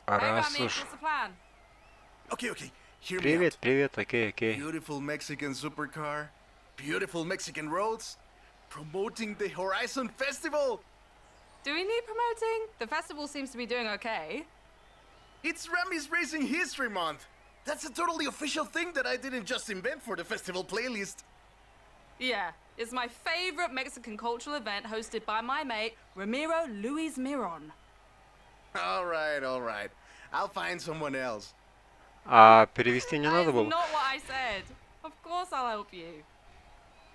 Раз уж. Okay, hear me Привет, out. привет, окей. Beautiful Mexican supercar, beautiful Mexican roads, promoting the Horizon Festival. Do we need promoting? The festival seems to be doing okay. It's Remy's Racing History Month. That's a totally official thing that I didn't just invent for the festival playlist. Yeah, it's my favorite Mexican cultural event hosted by my mate, Ramiro Luis Miron. All right. I'll find someone else. А перевести не That надо is было? not what I said. Of course I'll help you.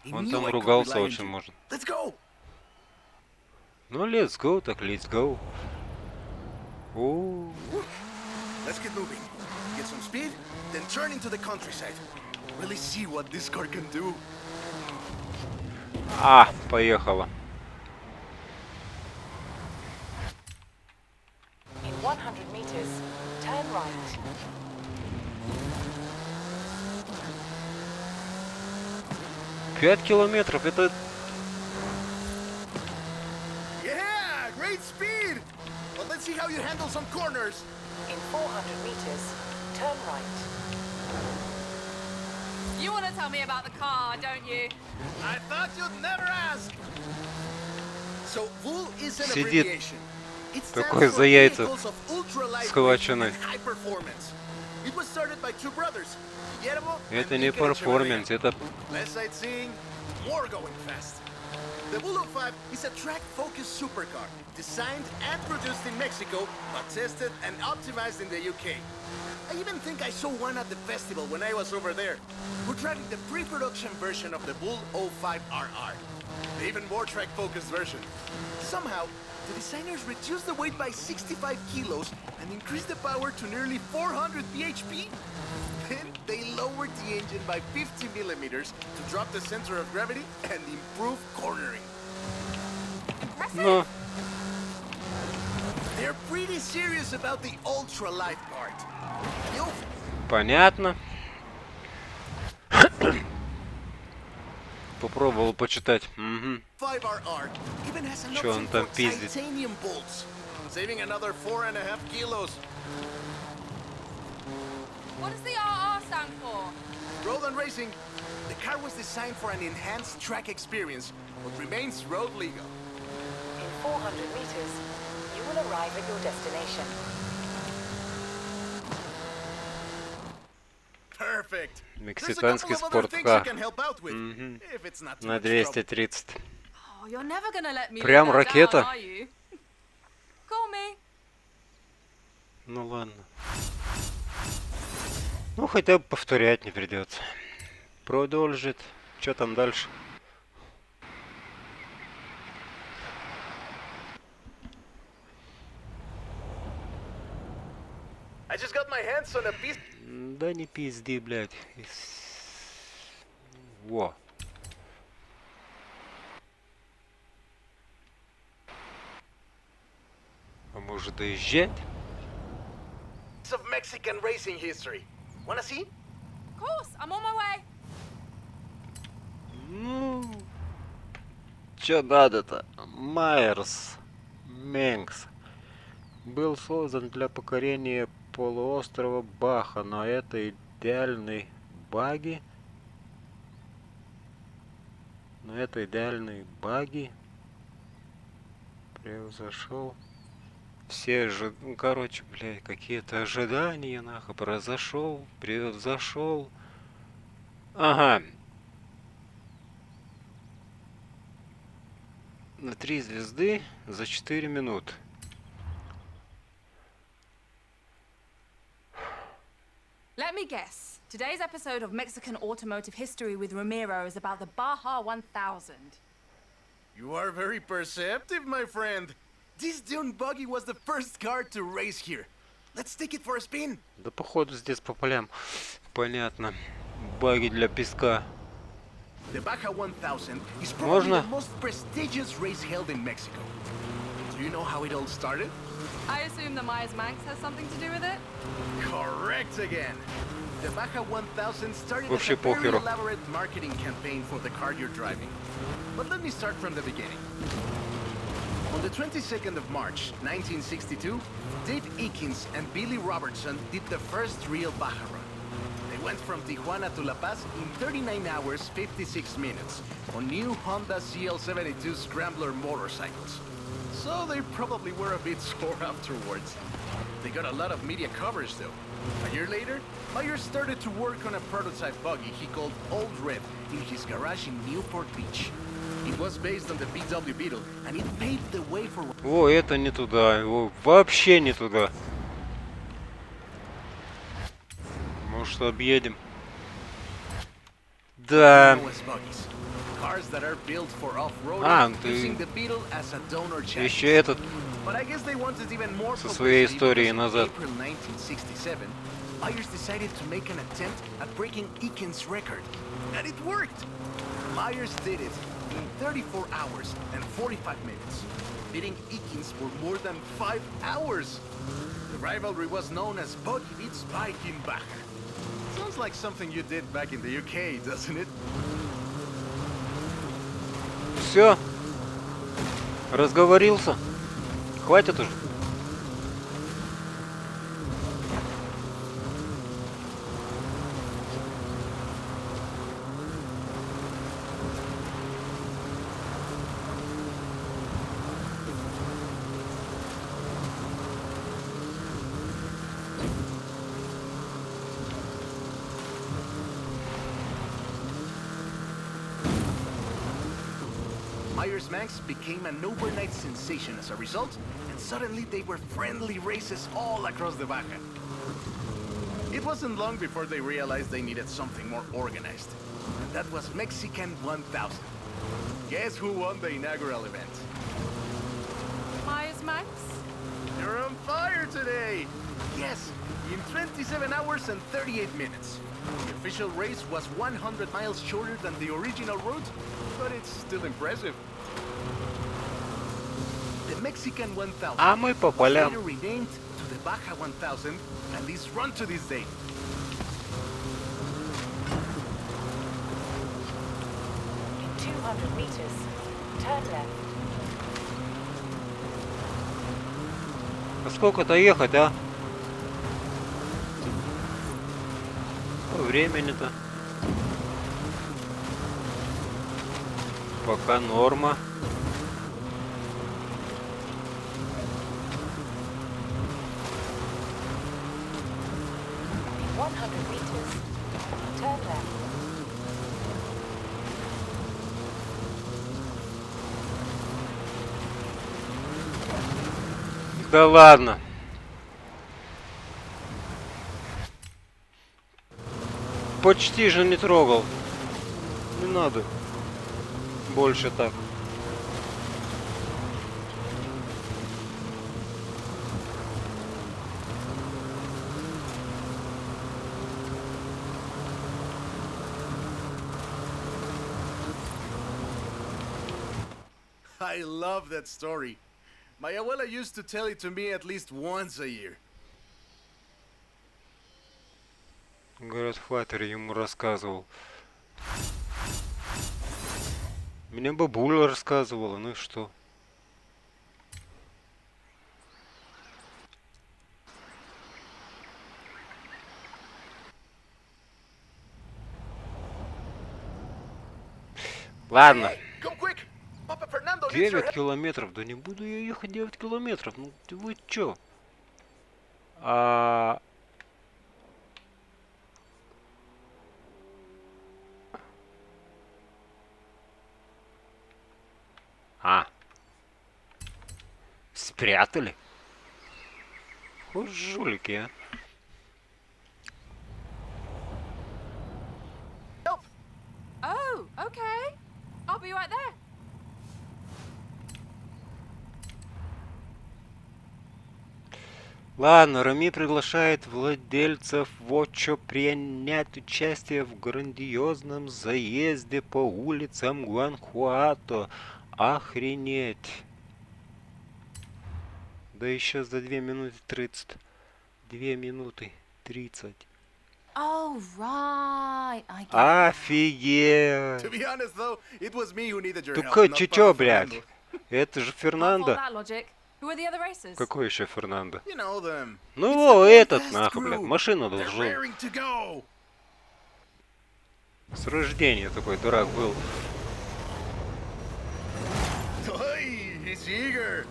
I Он knew там I could ругался rely on очень, you. может. Let's go. Ну, let's go, так let's go. О, Let's get moving. Get some speed, then turn into the countryside. Really see what this car can do. поехала. In 100 meters, turn right. 5 километров, это... Yeah, great speed. But let's see how you handle some corners. In 400 meters, turn right. You want to tell me about the car, don't you? I thought you'd never ask. So, VUL is an Сидит abbreviation. It stands такой for за яйца Vehicles of Ultralight схваченный. and High Performance. It was started by two brothers, Guillermo and Это не Mikel перформанс, Echeverria. это... Less sightseeing, more going fast. The VUL 05 is a track-focused supercar designed and produced in Mexico, but tested and optimized in the UK. I even think I saw one at the festival when I was over there. We're driving the pre-production version of the VUL 05 RR, the even more track-focused version. Somehow, the designers reduced the weight by 65 kilos and increased the power to nearly 400 bhp. Then they lowered the engine by 50 millimeters to drop the center of gravity and improve cornering. Ну, They're pretty serious about the ultralight part. You'll понятно. Попробовал почитать. Угу. 5RR even has an Чё он option там for пиздит? titanium bolts, saving another 4.5 kilos. What does the RR stand for? Road and racing. The car was designed for an enhanced track experience, but remains road legal. In 400 meters, you will arrive at your destination. Perfect. Мексиканский There's a couple of other things you спорткар. can help out with, if it's not too На much trouble. 230. Oh, you're never gonna let me Прям live that ракета. down, are you? Call me. Ну ладно. Ну, хотя бы повторять не придется. Продолжит. Что там дальше? I just got my hands on a piece. Да не пизди, блядь. Во. А может доезжать? Of Mexican racing history. Wanna see? Of course, I'm on my way. Ну, чё надо-то? Майерс Менкс был создан для покорения полуострова Баха, но это идеальный баги. Превзошел все же, ну, короче, блядь, какие-то ожидания, нахуй, превзошел. Ага. На 3 звезды за 4 минуты. Let me guess. Today's episode of Mexican Automotive History with Ramiro is about the Baja 1000. You are very perceptive, my friend. This dune buggy was the first car to race here. Let's take it for a spin. Да походу здесь по полям. Понятно. Баги для песка. The Baja 1000 is probably Можно? the most prestigious race held in Mexico. Do you know how it all started? I assume the Myers Manx has something to do with it? Correct again. The Baja 1000 started as Вообще a very похеру. elaborate marketing campaign for the car you're driving. But let me start from the beginning. On On the 22nd of March, 1962, Dave Eakins and Billy Robertson did the first real Baja run. They went from Tijuana to La Paz in 39 hours, 56 minutes on new Honda CL72 Scrambler motorcycles. So they probably were a bit sore afterwards. They got a lot of media coverage though. A year later, Myers started to work on a prototype buggy he called Old Red in his garage in Newport Beach. It was based on the VW Beetle, and it paved the way for... О, это не туда, его вообще не туда. Может, объедем? Да. Cars that are built for off-roading, А, using the Beetle as a donor chassis. Еще этот But I guess they wanted even more со своей историей in назад. April 1967, Myers decided to make an attempt at breaking Eakins' record. And it worked! Myers did it in 34 hours and 45 minutes, beating Eakins for more than 5 hours. The rivalry was known as Buggy Beats Bike in Baja. Sounds like something you did back in the UK, doesn't it? Все. Разговорился. Хватит уже. Myers Manx became an overnight sensation as a result, and suddenly they were friendly races all across the Baja. It wasn't long before they realized they needed something more organized, and that was Mexican 1000. Guess who won the inaugural event? Myers Max? You're on fire today! Yes, in 27 hours and 38 minutes. The official race was 100 miles shorter than the original route, but it's still impressive. The Mexican 1000 А мы по was полям. later renamed to the Baja 1000, and is run to this day. In 200 meters, turn left. А сколько-то ехать, а? Времени-то. Пока норма. In 100 meters, turn left. Да ладно. Почти же не трогал. Не надо. Больше так. I love that story. My abuela used to tell it to me at least once a year. Говорят, Фатер ему рассказывал. Мне бабуля рассказывала, ну и что? Ладно. Hey, come quick! Papa Fernando needs your 9 help. километров. Да не буду я ехать 9 километров. Ну вы чё? А... Спрятали? Хоть жулики, а? Help! Oh, okay. I'll be right there. Ладно, Рами приглашает владельцев Вочо принять участие в грандиозном заезде по улицам Гуанхуато. Охренеть. Да еще за 2 минуты 30. 2 минуты 30. Oh, right. I get it. Офигеть. To be honest though, it was me who needed your help. Только not чё, Papa блядь? Fernando. Это же Can't fault Фернандо. that logic. Who are the other racers? Какой еще Фернандо? You know them. Ну, It's the во, Going этот Fast нахуй, блядь, crew. машину They're должен. raring to go. С рождения такой дурак был. Hey, he's eager.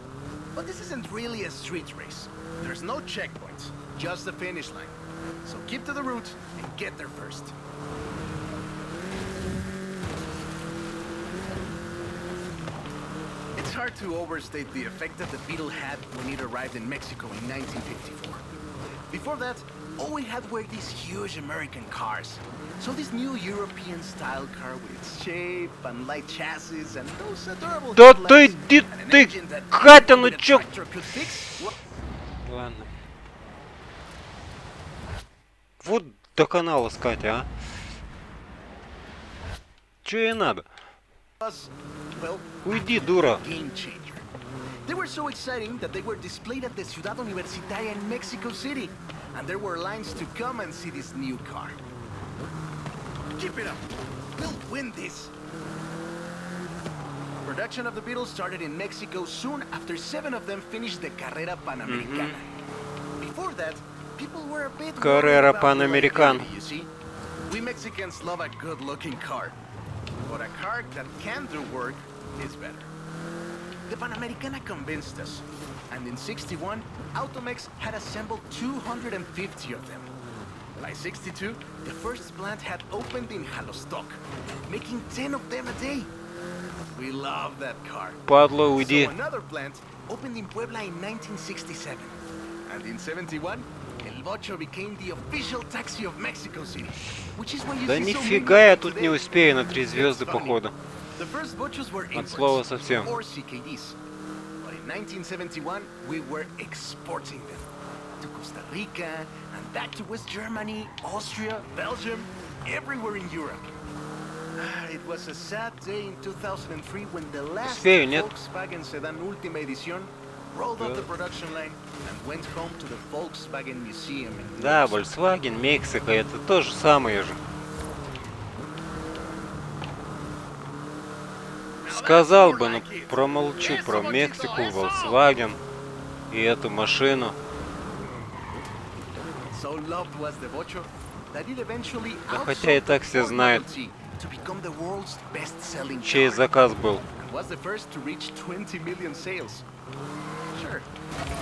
But this isn't really a street race. There's no checkpoints, just the finish line. So keep to the route and get there first. It's hard to overstate the effect that the Beetle had when it arrived in Mexico in 1954. Before that, all we had were these huge American cars. So this new European-style car with its shape and light chassis and those adorable Да headlights ты, иди and an ты, engine that Катя, anyone ну with a чё? tractor could fix, well, Ладно. Вот до канала с Катей, а? Чё ей надо? was, well, Уйди, дура. game changer. They were so exciting that they were displayed at the Ciudad Universitaria in Mexico City. And there were lines to come and see this new car. Keep it up. We'll win this. Production of the Beatles started in Mexico soon after 7 of them finished the Carrera Panamericana. Before that, people were a bit Carrera worried about Panamericana. reliability, you see. We Mexicans love a good-looking car. But a car that can do work is better. The Panamericana convinced us. And in '61, Automex had assembled 250 of them. By '62, the first plant had opened in Jalostoc, making 10 of them a day. We love that car. Падла, уйди. So another plant opened in Puebla in 1967. And in '71, El Bocho became the official taxi of Mexico City, which is why you Да see so many нифига я of them тут today. не успею на 3 звезды, It's funny. походу. The first Bochos were От слова imports, совсем. or CKDs. But in 1971, we were exporting them to Costa Rica and back to West Germany, Austria, Belgium, everywhere in Europe. It was a sad day in 2003 when the last Успею, нет? Volkswagen sedan Ultima Edition rolled off the production line and went home to the Volkswagen Museum in Да, Warsaw. Volkswagen, Мексика, это то же самое же. Сказал бы, но промолчу про Мексику, Volkswagen и эту машину. So loved was the Bocho that it eventually Да хотя и так все знают, to become the world's best-selling чей car. заказ был. And was the first to reach 20 million sales. Sure,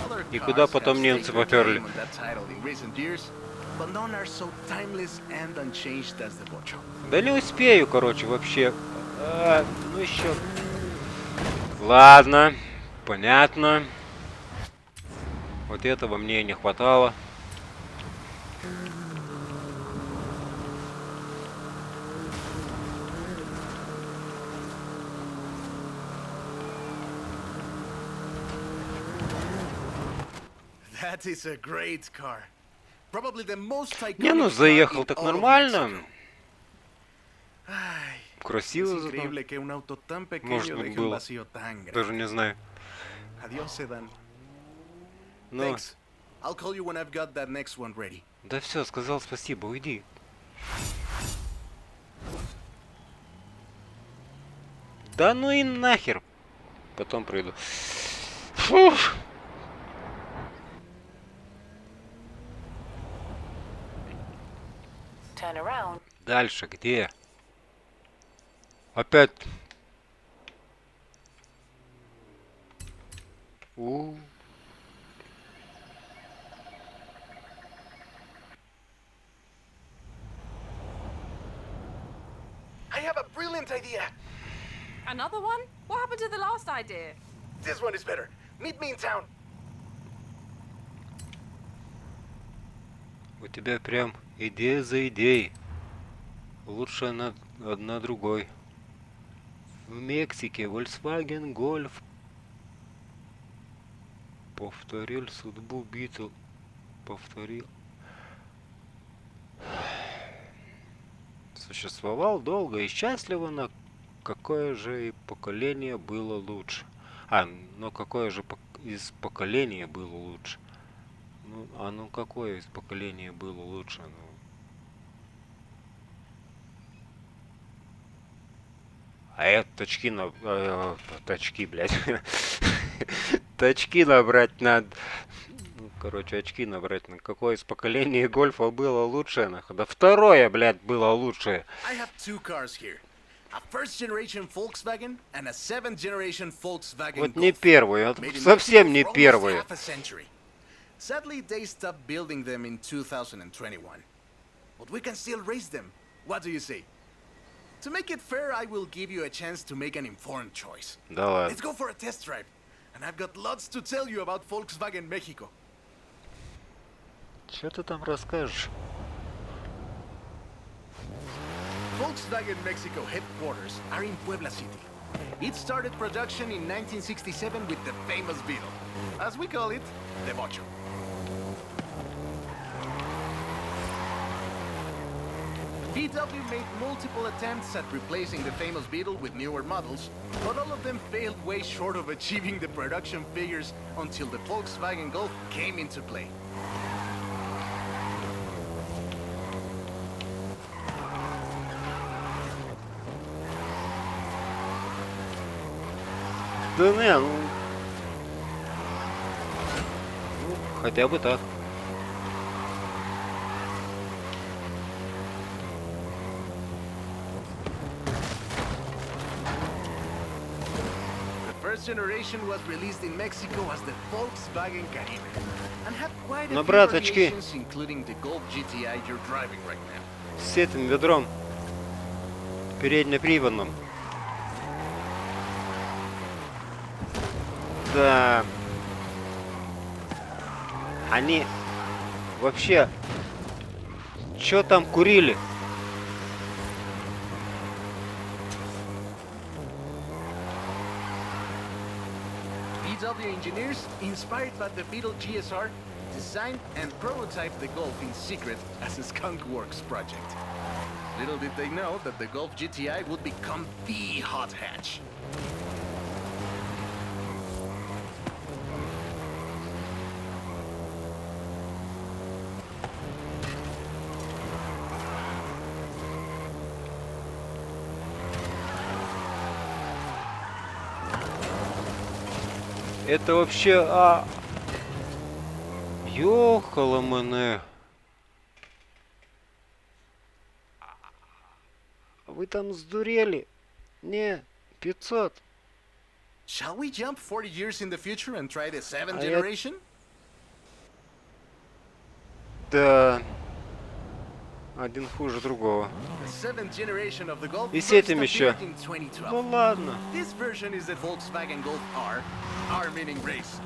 other И cars куда потом have немцы staked their попёрли? claim on that title in recent years, but none are so timeless and unchanged as the Bocho. Да не успею, короче, вообще. Ну еще. Ладно, понятно. Вот этого мне не хватало. That is a great car. Probably the most iconic Не, ну car заехал in так all of нормально. Mexico. Ay, Красиво es зато. increíble que un auto tan pequeño Может быть, deje un было. vacío tan grande. Даже не знаю. Adiós, sedan. Но... Thanks. I'll call you when I've got that next one ready. Да все, сказал спасибо, уйди. Да ну и нахер. Потом приду. Фух. Turn around. Дальше где? Опять. I have a brilliant idea. Another one? What happened to the last idea? This one is better. Meet me in town. У тебя прям идея за идеей. Лучше одна другой. В Мексике Volkswagen Golf повторил судьбу Битл. Повторил. Существовал долго и счастливо, но какое же и поколение было лучше. Но какое же из поколения было лучше? Ну какое из поколения было лучше? А это тачки на... тачки, блядь. Тачки набрать надо. Ну, короче, очки набрать. На какое из поколений гольфа было лучшее, нахуй? Да второе, блядь, было лучшее. I have two cars here. A first generation Volkswagen and a seventh generation Volkswagen Вот не Golf. первое, Made in совсем Mexico не for almost первое. half a century. Sadly, they stopped building them in 2021. But we can still race them. What do you say? To make it fair, I will give you a chance to make an informed choice. Да ладно. Let's go for a test drive. And I've got lots to tell you about Volkswagen Mexico. Что ты там расскажешь? Volkswagen Mexico headquarters are in Puebla City. It started production in 1967 with the famous Beetle. As we call it, the Bocho. VW made multiple attempts at replacing the famous Beetle with newer models, but all of them failed way short of achieving the production figures until the Volkswagen Golf came into play. Да не, ну... Ну, хотя бы так. The first generation was released in Mexico as the Volkswagen Caribe and had quite a Но, few браточки, variations, including the Golf GTI you're driving right now. с этим ведром переднеприводным. Да. Они вообще... Чё там курили? VW engineers, inspired by the Beetle GSR, designed and prototyped the Golf in secret as a Skunk Works project. Little did they know that the Golf GTI would become the hot hatch. Это вообще... Ёхала-мане. Вы там сдурели? Не, 500. Shall we jump 40 years in the future and try the seventh А я- generation? Да. Один хуже другого. The seventh generation of the Golf И с first этим еще. appeared in 2012. Ну ладно. This version is the Volkswagen Golf R meaning race.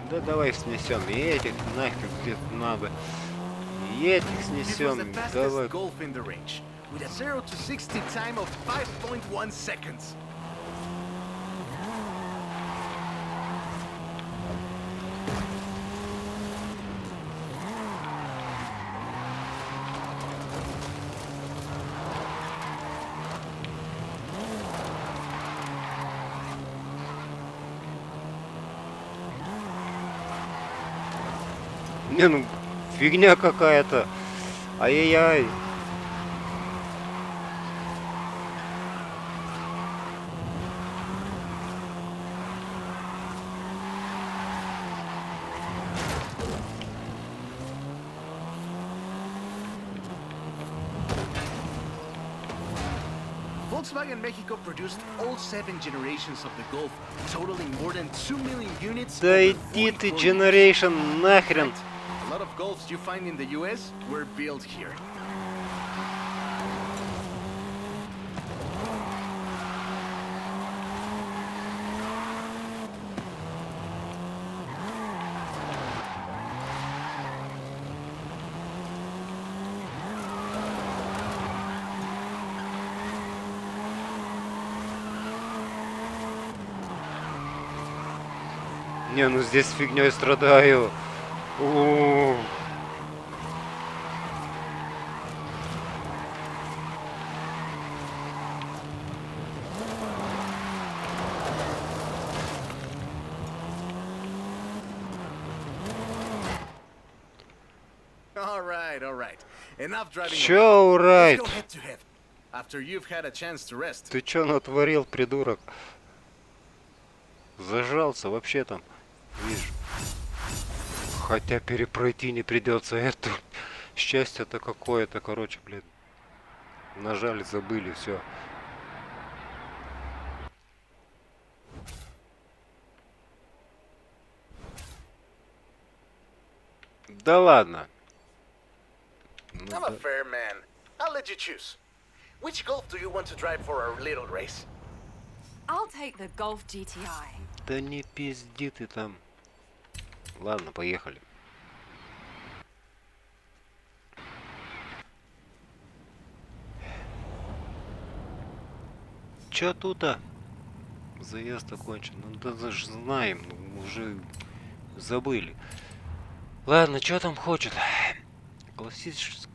Да давай снесем. И этих нахер где-то надо. И этих This was снесем. the fastest Давай. Golf in the range, with a 0 to 60 time of 5.1 seconds. Не, ну, фигня какая-то. Ай-яй-яй. Volkswagen Mexico produced all 7 generations of the Golf, totaling more than 2 million units. Да over иди ты, 44 years. Generation, нахрен. A lot of Golfs you find in the US were built here. Не, ну здесь фигней страдаю. У-у-у. all right. Enough driving. Чё, Let's урайт? go head to head. After you've had a chance to rest. Ты чё натворил, придурок? Зажался вообще там. Вижу. Хотя перепройти не придется. Это счастье-то какое-то, короче, блин. Нажали, забыли, все. Да ладно. Ну, I'm a fair man. I'll let you choose. Which Golf do you want to drive for our little race? I'll take the Golf GTI. да не пизди ты там. Ладно, поехали. Чё тут-то? Заезд окончен. Ну да даже знаем, уже забыли. Ладно, что там хочет?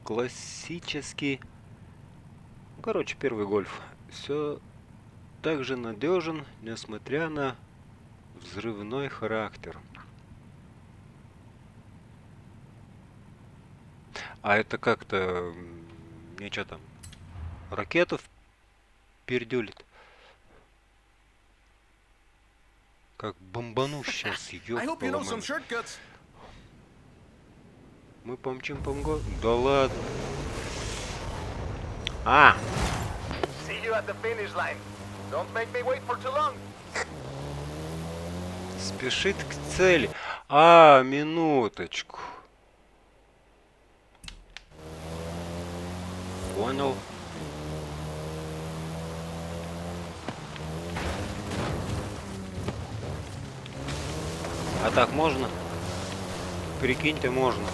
Классический. Короче, первый гольф. Все так же надежен, несмотря на взрывной характер. А это как-то... Ничего там. Ракету пердюлит. Как бомбану сейчас, I hope you know some ёпта. shortcuts. Мы помчим помго... Да ладно. А! See you at the finish line. Don't make me wait for too long. Спешит к цели. А, минуточку. Понял. А так можно? Прикиньте, можно.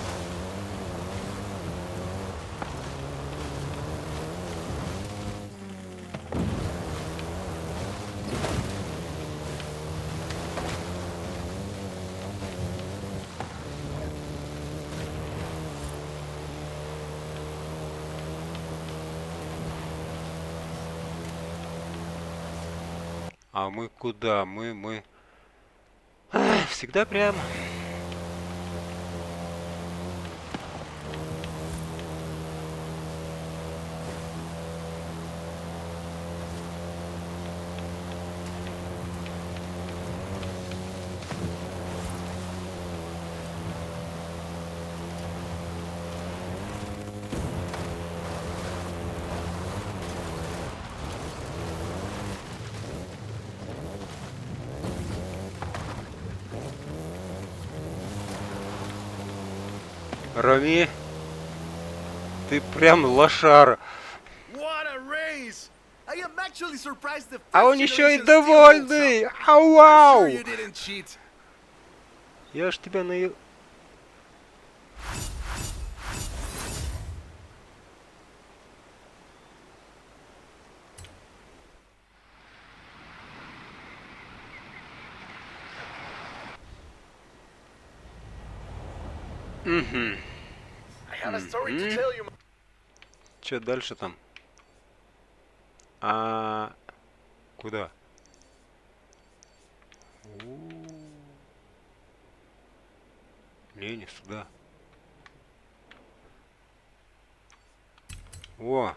А мы куда? Мы... всегда прямо. Рами, ты прям лошара. What a race! I am actually surprised the А он first еще и generation still holds довольный. up. Ау, I'm вау. sure you didn't cheat. Я ж тебя на... Угу. I have a story to tell you. Че дальше там? А куда? Не сюда. О!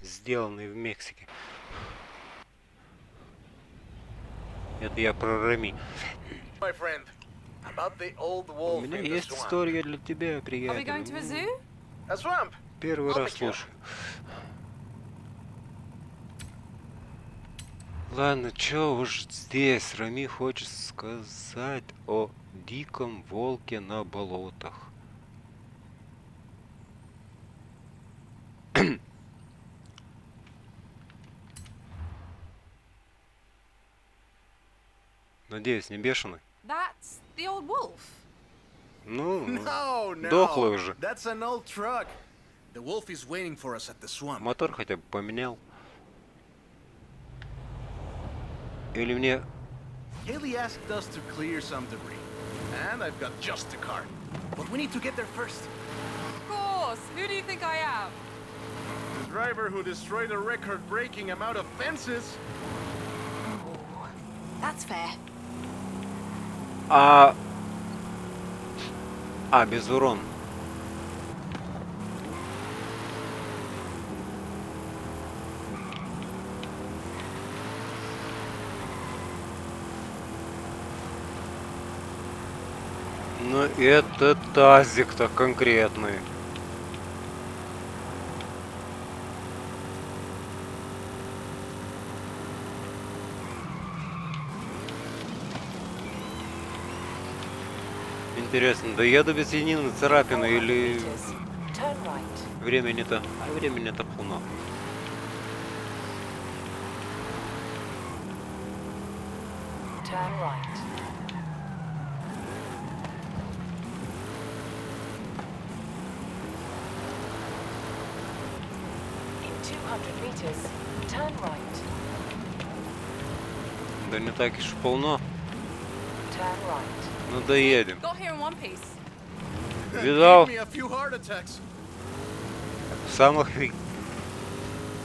Сделанный в Мексике. Это я про Рами. My friend, about the old У wolf меня in the есть swamp. история для тебя, Are we going to a приятель. zoo? A swamp. Первый I'll раз pick you up. слушаю. Ладно, чё уж здесь? Рами хочет сказать о диком волке на болотах. Надеюсь, не бешеный? That's the old wolf. Ну, No, no. дохлый уже. That's an old truck. The wolf is waiting for us at the swamp. Мотор хотя бы поменял. Или мне... Haley asked us to clear some debris. And I've got just the car. But we need to get there first. Of course. Who do you think I am? The driver who destroyed a record-breaking amount of fences. That's fair. Без урон. Ну это тазик-то конкретный. Интересно, доеду без единой царапины 400 или meters. Turn right. времени-то? А времени-то полно. Turn right. In 200 meters, turn right. Да не так уж полно. Turn right. Ну доедем. Got here in one piece. Видал? Give me a few heart attacks. Самых...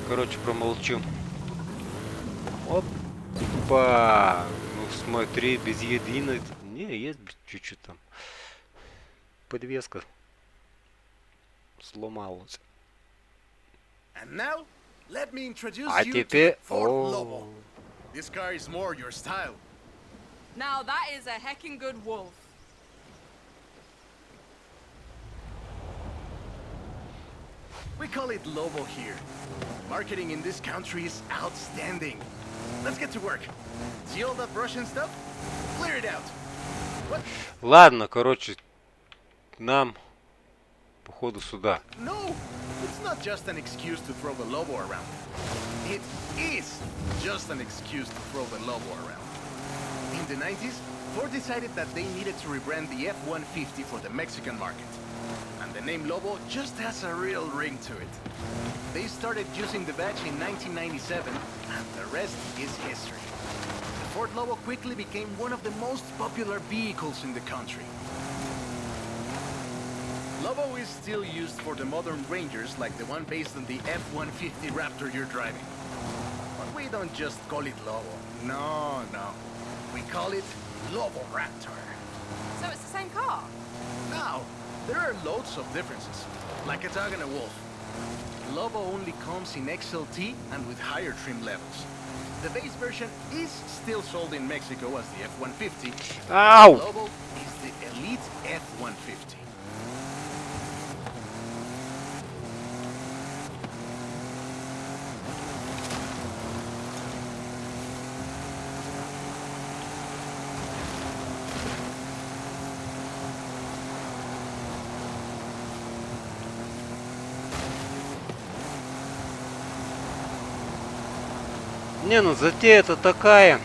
Короче, промолчу. Опа! Ну смотри, без единой... Не, есть чуть-чуть там. Подвеска сломалась. And now, let me introduce А you to the теперь... Ford О, Lobo. This car is more your style. Now that is a heckin' good wolf. We call it Lobo here. Marketing in this country is outstanding. Let's get to work. See all that Russian stuff? Clear it out. What? ладно, короче, нам походу сюда. No, it's not just an excuse to throw the Lobo around. It is just an excuse to throw the Lobo around. In the 90s, Ford decided that they needed to rebrand the F-150 for the Mexican market. And the name Lobo just has a real ring to it. They started using the badge in 1997, and the rest is history. The Ford Lobo quickly became one of the most popular vehicles in the country. Lobo is still used for the modern Rangers like the one based on the F-150 Raptor you're driving. But we don't just call it Lobo. No, no. We call it Lobo Raptor. So it's the same car? Now, there are loads of differences, like a dog and a wolf. Lobo only comes in XLT and with higher trim levels. The base version is still sold in Mexico as the F-150. Ау! Lobo is the elite F-150. Не, ну затея-то такая.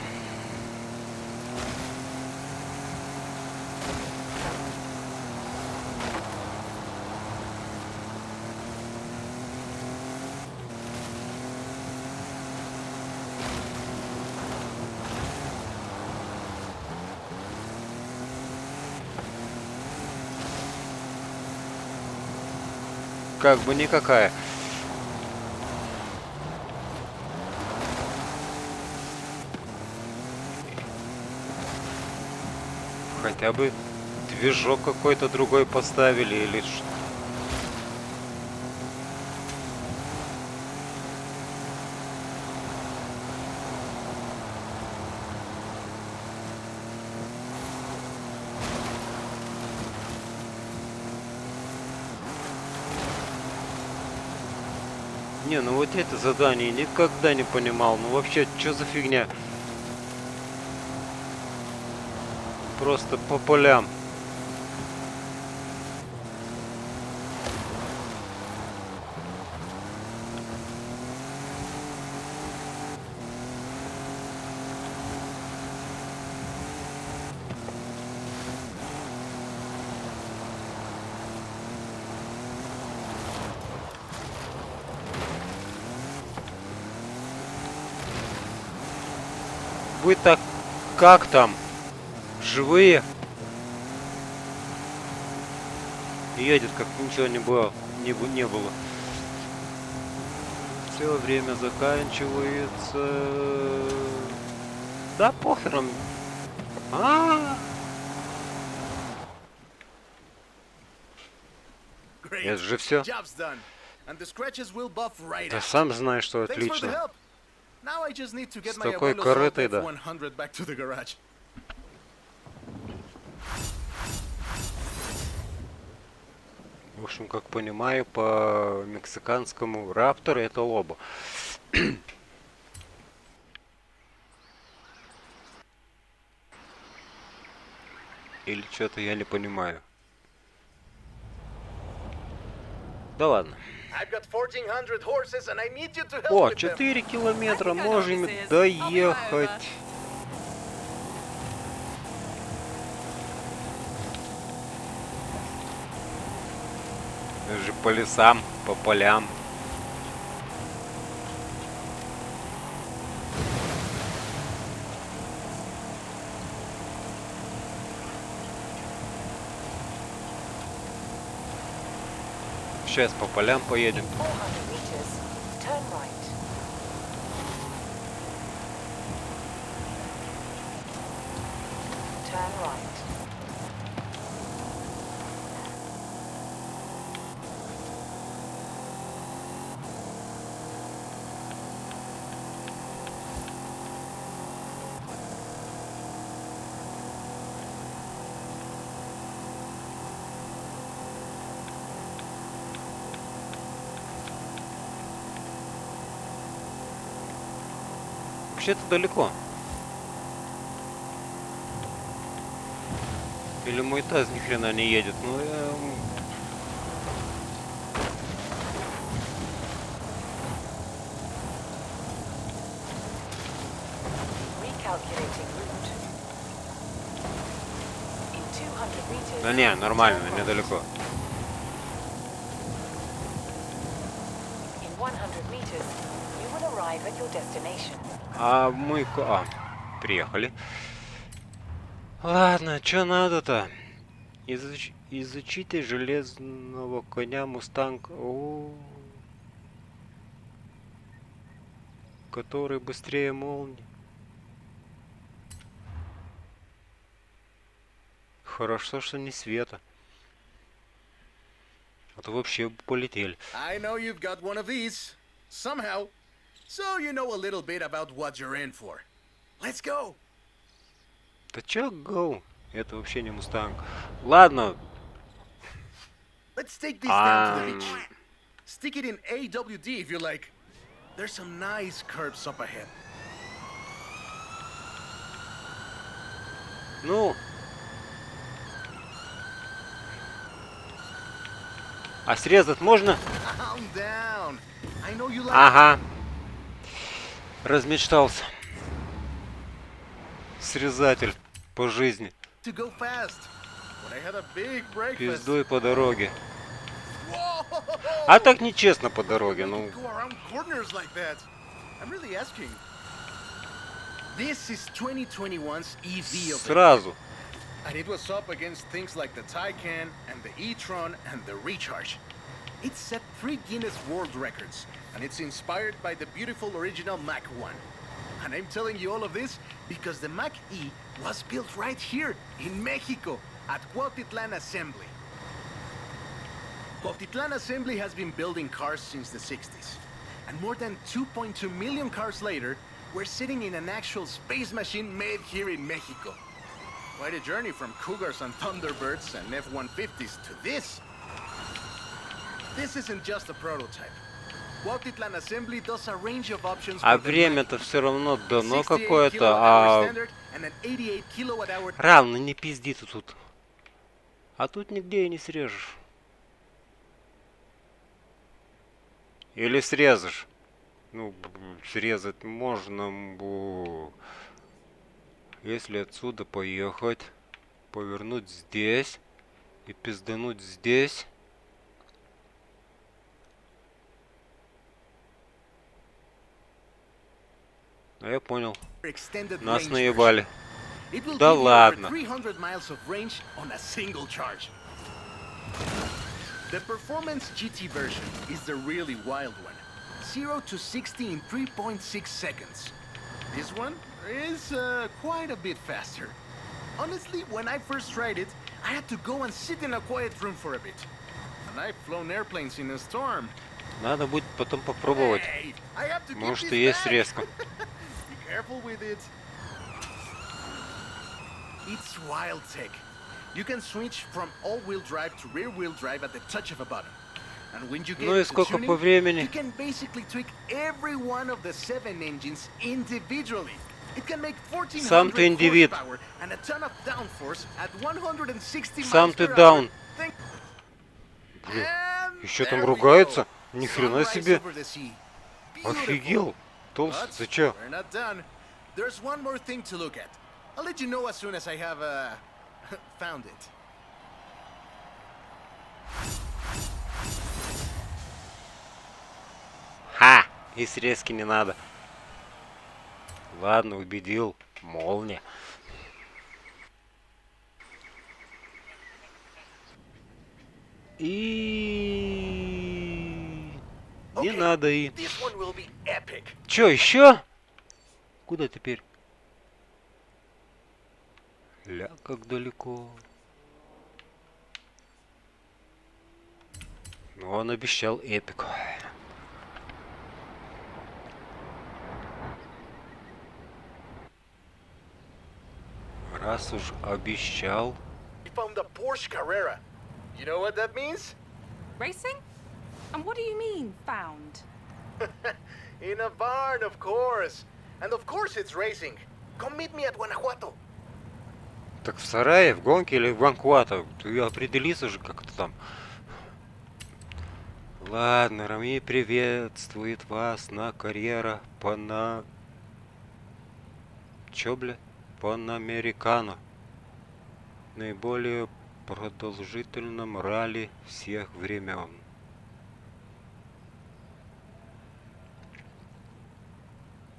Как бы никакая. Хотя бы движок какой-то другой поставили или что. Не, ну вот это задание никогда не понимал. Ну вообще, что за фигня? Просто по полям. Вы так как там? Живые? Едет, как ничего не было. Не было. Все время заканчивается. Да похером. Great. Это же все. Job's done. And the scratches will buff right Да out. сам знаешь, что Thanks for the отлично. help. Now I just need to get С my такой abuelo's old корытой, да. F-100 back to the garage. В общем, как понимаю, по мексиканскому раптор это лоба. Или что-то я не понимаю. Да ладно. I've got 1400 horses and I need you to help О, with them. 4 километра, I think I know what можем this is. I'll be right доехать. over. Даже по лесам, по полям. Сейчас по полям поедем. 400 meters, turn right. Turn right. Вообще-то далеко. Или мой таз ни хрена не едет. Ну, Recalculating route. In 200 meters. да не, нормально, turn right. недалеко. In 100 meters, you will arrive at your destination. А мы... приехали. Ладно, что надо-то? Изучите железного коня Мустанг. Который быстрее молнии. Хорошо, что не света. А то вообще бы полетели. I know you've got one of these. Somehow. So you know a little bit about what you're in for. Let's go. Да чё, гоу? Это вообще не Мустанг. Ладно. Let's take this down to the beach. Stick it in AWD if you like. There's some nice curves up ahead. Ну. А срезать можно? Calm down. I know you like Ага. Размечтался. Срезатель по жизни. to go fast. But I had a big breakfast. Пиздуй по дороге. Whoa! А так нечестно по дороге, ну. Go around corners like that. I'm really asking. This is 2021's EV of the Сразу. and it was up against things like the Taycan and the e-tron and the Recharge. It set 3 Guinness World Records, and it's inspired by the beautiful original Mach 1. And I'm telling you all of this because the Mach E was built right here in Mexico at Cuautitlan Assembly. Cuautitlan Assembly has been building cars since the 60s. And more than 2.2 million cars later, we're sitting in an actual space machine made here in Mexico. Quite a journey from Cougars and Thunderbirds and F-150s to this. This isn't just a prototype. Cuautitlan Assembly does a range of options А for the время-то все равно дано 68 какое-то, kilowatt-hour а standard and an 88 kilowatt-hour. равно не пизди ты тут. А тут нигде и не срежешь. Или срезаешь. Ну, срезать можно, если отсюда поехать, повернуть здесь и пиздануть здесь. А я понял. Extended Нас range наебали. version. It will Да give you over ладно. 300 miles of range on a single charge. The Performance GT version is the really wild one. 0 to 60 in 3.6 seconds. This one is quite a bit faster. Honestly, when I first tried it, I had to go and sit in a quiet room for a bit. And I've flown airplanes in a storm. Надо будет потом попробовать. Hey, I have to keep Может this и есть back. срезка. Be careful with it. It's wild tech. You can switch from all-wheel drive to rear-wheel drive at the touch of a button. And when you get Ну и into сколько tuning, по времени? you can basically tweak every one of the 7 engines individually. It can make Сам ты 1400 индивид. horsepower and a ton of downforce at 160 Сам miles ты per hour. даун. Блин, And еще там there we ругается? go. Ни хрена Sunrise себе. over the sea. Офигел. Beautiful. Толстый, But ты чё? we're not done. There's one more thing to look at. I'll let you know as soon as I have found it. Ха! И срезки не надо. Ладно, убедил. Молния. И... Не Okay, надо и... This one will be epic. Чё, еще? Куда теперь? Ля, как далеко. Ну, он обещал эпик. Раз уж обещал. We found the Porsche Carrera. You know what that means? Racing? And what do you mean, found? In a barn, of course. And of course it's racing. Come meet me at Guanajuato. Так в сарае, в гонке или в Гонкуато? Ты определись уже как-то там. Ладно, Рами приветствует вас на карьера Чё, бля? Панамерикано. Наиболее продолжительном ралли всех времен.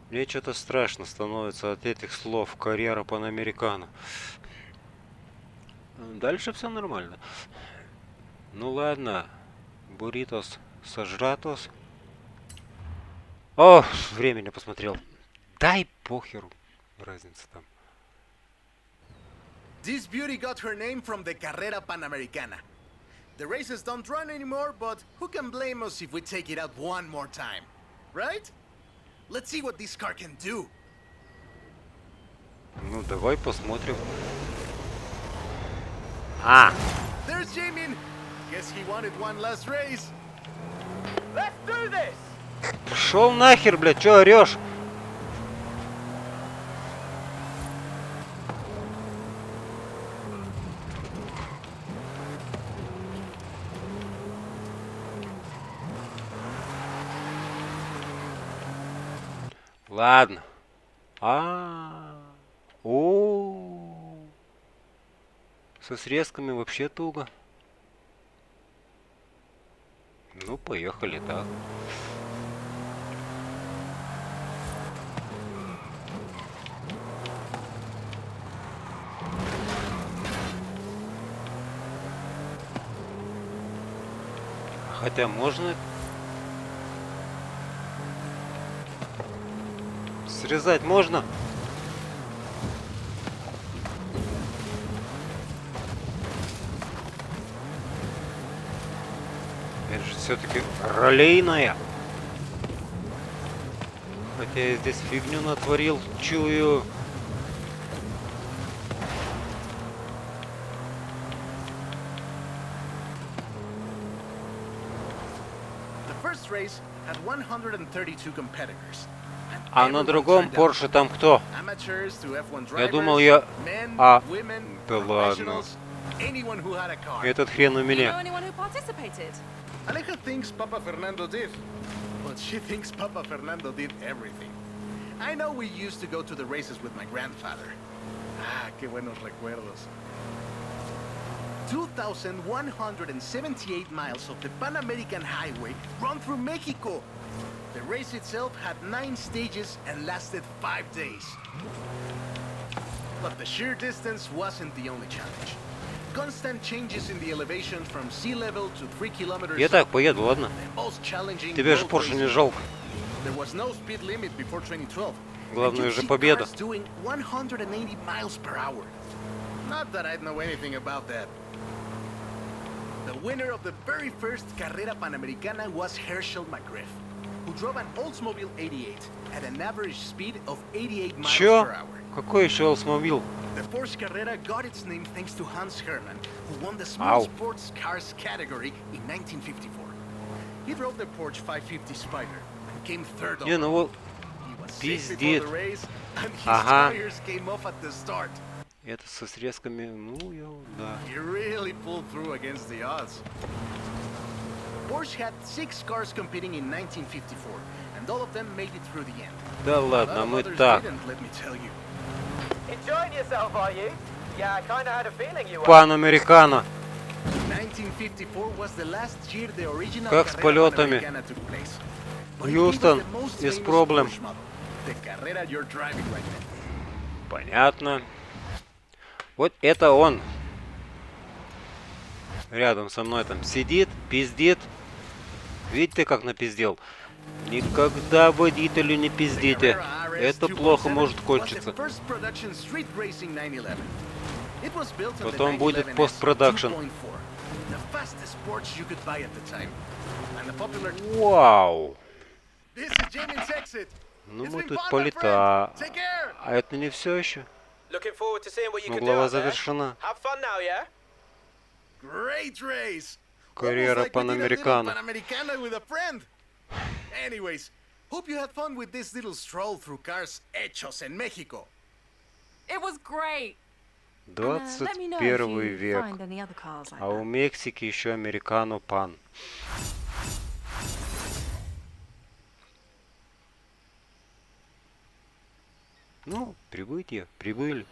Мне что-то страшно становится от этих слов. Карьера Панамерикано. Дальше все нормально. Ну ладно. Буритос сожратос. О, времени посмотрел. Дай похеру. Разница там. This beauty got her name from the Carrera Panamericana. The races don't run anymore, but who can blame us if we take it out one more time? Right? Let's see what this car can do. Ну, давай посмотрим. А! There's Jamin. Guess he wanted one last race. Let's do this! Пошел нахер, блядь, чё орёшь? Ладно. О. Со срезками вообще туго. Ну, поехали, так. Хотя можно... Срезать можно? Это же все-таки ролейная. Хотя я здесь фигню натворил, чую. The first race had 132 competitors. А на другом Porsche там кто? Amateurs to F1 Я drivers, думал, я... men, А, women, да ладно. professionals, anyone who had a car. Этот хрен у You know меня. anyone who participated? Aleja thinks Papa Fernando did, but she thinks Papa Fernando did everything. I know we used to go to the races with my grandfather. Ah, qué buenos recuerdos. 2,178 miles of the Pan American Highway run through Mexico. The race itself had 9 stages and lasted 5 days. But the sheer distance wasn't the only challenge. Constant changes in the elevation from sea level to 3 kilometers. Я так поеду, ладно? The most challenging Тебе же road Porsche не racing. жалко. There was no speed limit before 2012. Главное And же you'd see победа. cars doing 180 miles per hour. Not that I'd know anything about that. The winner of the very first Carrera Panamericana was Herschel McGriff, who drove an Oldsmobile 88 at an average speed of 88 miles Чё? per hour. Какой еще Oldsmobile? The Porsche Carrera got its name thanks to Hans Hermann, who won the small Ау. sports cars category in 1954. He drove the Porsche 550 Spider and came third Не, ну overall. вот, He was sick пиздит. before the race, and his Ага. tires came off at the start. Это со срезками, ну, да. He really pulled through against the odds. Porsche had 6 cars competing in 1954, and all of them made it through the end. Да A lot ладно, of мы others так. didn't, let me tell you. Enjoying yourself, are you? Yeah, I kind of had a feeling you were. Пан Американо. 1954 was the last year the original Как с Carrera полетами? Panamericana took place. But it Хьюстон, was the most без famous проблем. Porsche model, the Carrera you're driving right now. Понятно. Вот это он. Рядом со мной там сидит, пиздит. Видите, как напиздел? Никогда водителю не пиздите. Это плохо может кончиться. Потом будет постпродакшн. Вау. Ну мы тут полета. А это не все еще. Looking forward to seeing what you Ну can do глава out there. завершена. Have fun now, yeah? Great race. Карьера Панамерикано. Panamericana with a friend. Anyways, hope you had fun with this little stroll through cars hechos en Mexico. It was great. Let me know if 21 you век. find any other cars like А у that. Мексики еще Американо Пан. Ну, прибытие, прибыли.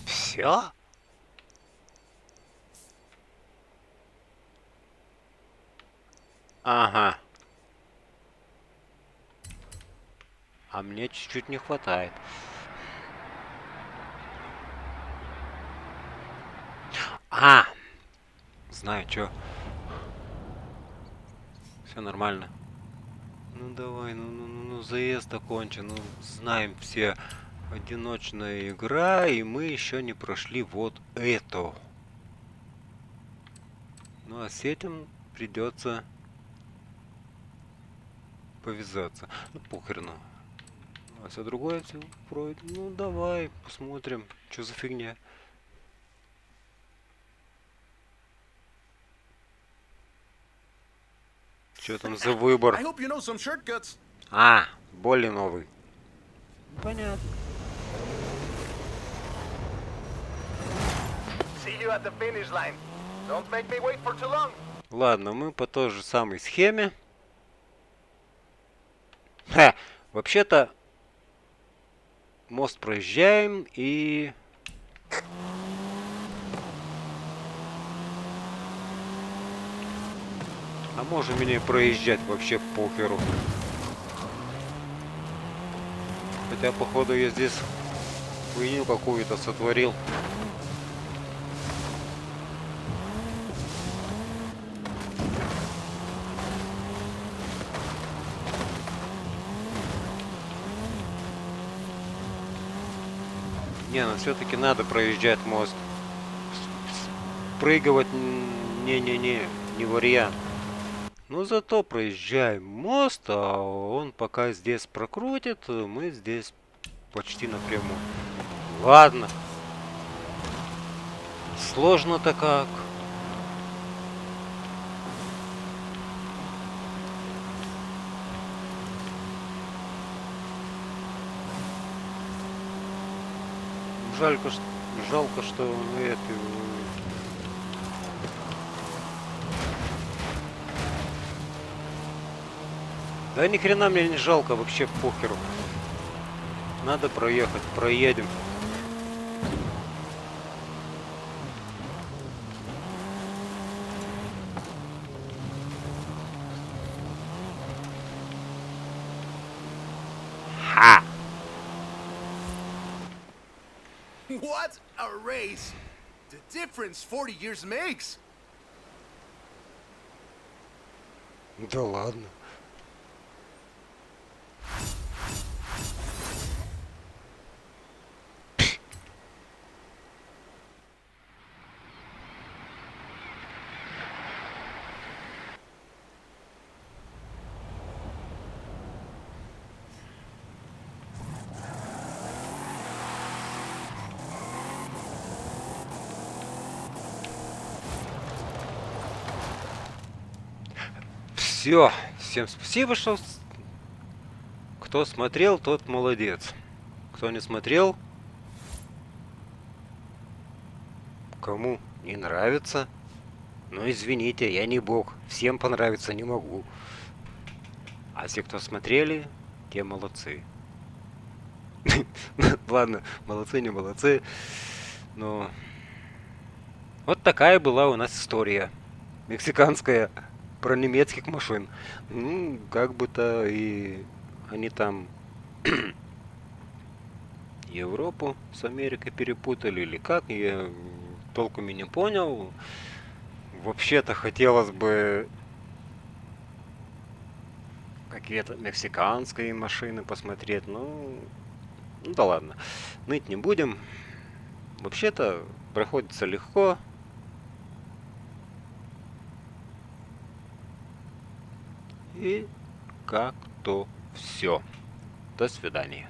Все? Ага. А мне чуть-чуть не хватает. А! Знаю, чё. Все нормально. Ну давай, ну заезд окончен. Ну, знаем все. Одиночная игра, и мы еще не прошли вот это. Ну а с этим придется повязаться. Ну похрену. А все другое все пройдет. Ну давай, посмотрим, что за фигня. Что там за выбор? I hope you know some shortcuts. А, более новый. Понятно. See you at the finish line. Don't make me wait for too long. Ладно, мы по той же самой схеме. Ха, вообще-то мост проезжаем и... А можем мне проезжать вообще похеру. Хотя, походу, я здесь хуйню какую-то сотворил. Не, ну все-таки надо проезжать мост. Прыгивать не вариант. Но зато проезжаем мост, а он пока здесь прокрутит, мы здесь почти напрямую. Ладно. Сложно-то как. Жалко, что это... Да ни хрена мне не жалко, вообще похеру. Надо проехать, проедем. Ха! What a race! The difference 40 years makes. Да ладно. Все. Всем спасибо, что... Кто смотрел, тот молодец. Кто не смотрел, кому не нравится, ну извините, я не бог. Всем понравиться не могу. А все, кто смотрели, те молодцы. Ладно, молодцы, не молодцы. Но вот такая была у нас история мексиканская про немецких машин. Ну, как бы-то и они там Европу с Америкой перепутали или как, я толком и не понял. Вообще-то хотелось бы какие-то мексиканские машины посмотреть, ну да ладно, ныть не будем. Вообще-то проходится легко. И как-то все. До свидания.